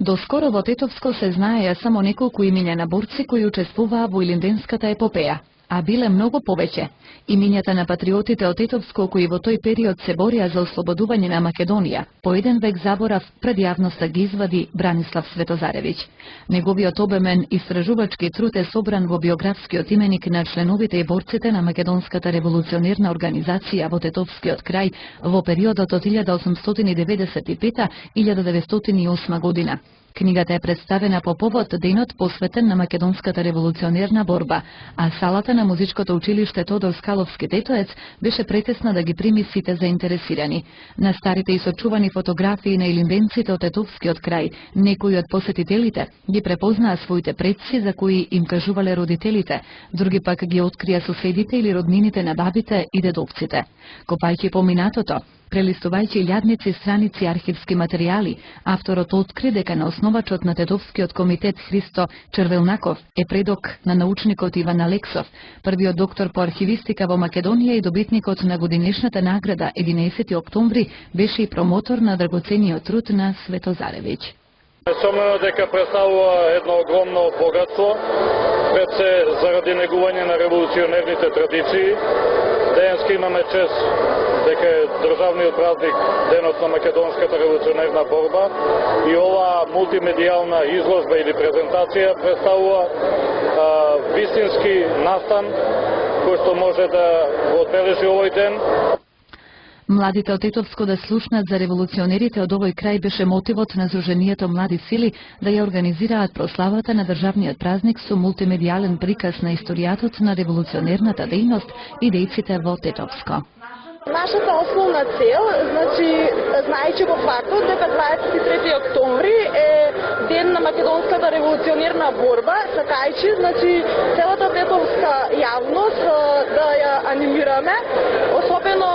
Доскоро во Тетовско се знаеја само неколку имиња на борци кои учествуваа во Илинденската епопеја, а биле многу повеќе. Имињата на патриотите од Тетовско кои во тој период се борија за ослободување на Македонија, по еден век заборав пред јавноста ги извади Бранислав Светозаревиќ. Неговиот обемен истражувачки труд е собран во биографскиот именик на членовите и борците на Македонската револуционерна организација во Тетовскиот крај во периодот од 1895-1908 година. Книгата е представена по повод денот посветен на македонската револуционерна борба, а салата на музичкото училиште Тодор Скаловски Тетоец беше претесна да ги прими сите заинтересирани. На старите и сочувани фотографии на илинденците од Тетовскиот крај, некои од посетителите ги препознаа своите предци за кои им кажувале родителите, други пак ги открија соседите или роднините на бабите и дедовците. Копајќи по минатото, прелистувајќи илјадници страници архивски материјали, авторот откри дека на основачот на Тетовскиот комитет Христо Червелнаков е предок на научникот Иван Алексов, првиот доктор по архивистика во Македонија и добитникот на годинешната награда 11 октомври, беше и промотор на драгоцениот труд на Светозаревиќ. Несомнено дека представува едно огромно богатство, пред се заради негување на револуционерните традиции. Денеска имаме чест дека е државниот празник, денот на македонската револуционерна борба, и оваа мултимедијална изложба или презентација представува вистински настан кој што може да го одбележи овој ден. Младите од Тетовско да слушнат за револуционерите од овој крај беше мотивот на Сдруженијето Млади сили да ја организираат прославата на државниот празник со мултимедијален приказ на историјатот на револуционерната дејност и дејците во Тетовско. Нашата основна цел, знаејќи го фактот дека 23 октомври е ден на македонската револуционерна борба, сакајќи целата тетовска јавност да ја анимираме, особено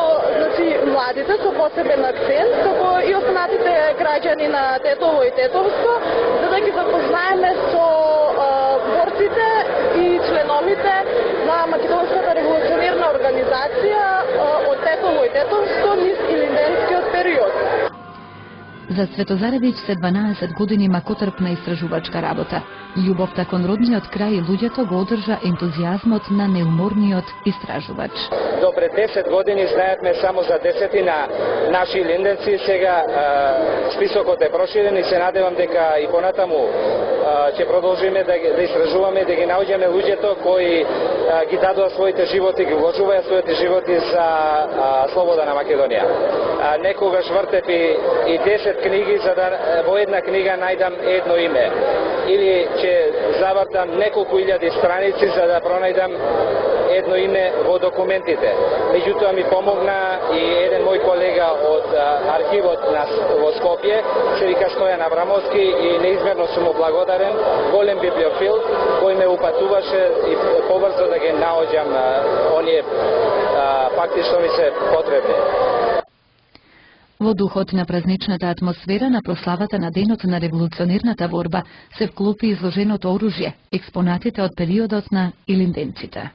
младите со посебен акцент, како и останатите граѓани на Тетово и Тетовско, за да ги запознаеме со борците и членовите на македонската револуционерна организација од Тетово и Тетовско низ илинденскиот период. За Светозаревиќ се 12 години макотрпна истражувачка работа. Љубовта кон родниот крај и луѓето го одржа ентузијазмот на неуморниот истражувач. До пред 10 години знаевме само за 10 наши илинденци, сега списокот е проширен и се надевам дека и понатаму ќе продолжиме да истражуваме, да ги наоѓаме луѓето кои ги дадоа своите животи, ги вложуваја своите животи за слобода на Македонија. Некогаш вртев и 10 книги за да во една книга најдам едно име. Или ќе завртам неколку илјади страници за да пронајдам едно име во документите. Меѓутоа ми помогна и еден мој колега од архивот во Скопје, се вика Стојан Аврамовски, и неизмерно сум му благодарен, голем библиофил, кој ме упатуваше и побрзо да ги наоѓам оние факти што ми се потребни. Во духот на празничната атмосфера на прославата на денот на револуционерната борба се вклопи изложеното оружје, експонатите од периодот на илинденците.